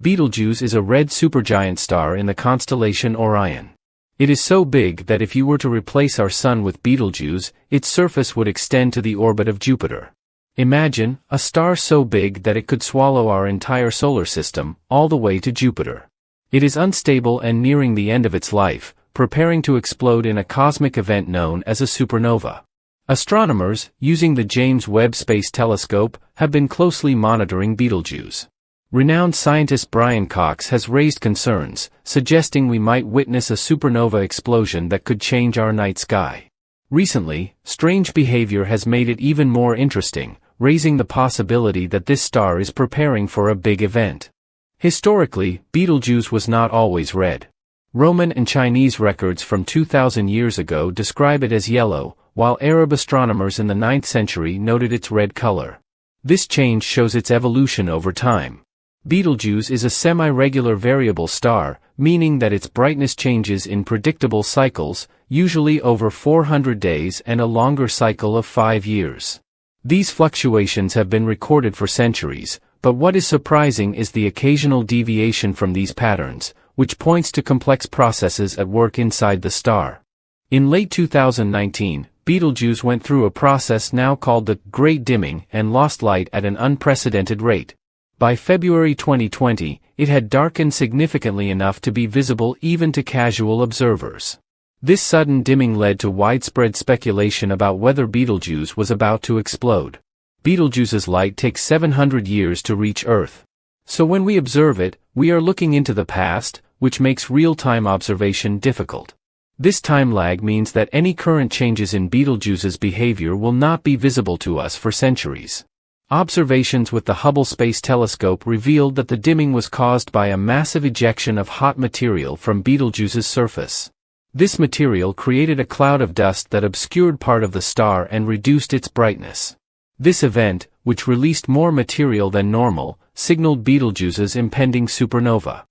Betelgeuse is a red supergiant star in the constellation Orion. It is so big that if you were to replace our Sun with Betelgeuse, its surface would extend to the orbit of Jupiter. Imagine, a star so big that it could swallow our entire solar system, all the way to Jupiter. It is unstable and nearing the end of its life, preparing to explode in a cosmic event known as a supernova. Astronomers, using the James Webb Space Telescope, have been closely monitoring Betelgeuse. Renowned scientist Brian Cox has raised concerns, suggesting we might witness a supernova explosion that could change our night sky. Recently, strange behavior has made it even more interesting, raising the possibility that this star is preparing for a big event. Historically, Betelgeuse was not always red. Roman and Chinese records from 2,000 years ago describe it as yellow, while Arab astronomers in the 9th century noted its red color. This change shows its evolution over time. Betelgeuse is a semi-regular variable star, meaning that its brightness changes in predictable cycles, usually over 400 days and a longer cycle of 5 years. These fluctuations have been recorded for centuries, but what is surprising is the occasional deviation from these patterns, which points to complex processes at work inside the star. In late 2019, Betelgeuse went through a process now called the Great Dimming and lost light at an unprecedented rate. By February 2020, it had darkened significantly enough to be visible even to casual observers. This sudden dimming led to widespread speculation about whether Betelgeuse was about to explode. Betelgeuse's light takes 700 years to reach Earth. So when we observe it, we are looking into the past, which makes real-time observation difficult. This time lag means that any current changes in Betelgeuse's behavior will not be visible to us for centuries. Observations with the Hubble Space Telescope revealed that the dimming was caused by a massive ejection of hot material from Betelgeuse's surface. This material created a cloud of dust that obscured part of the star and reduced its brightness. This event, which released more material than normal, signaled Betelgeuse's impending supernova.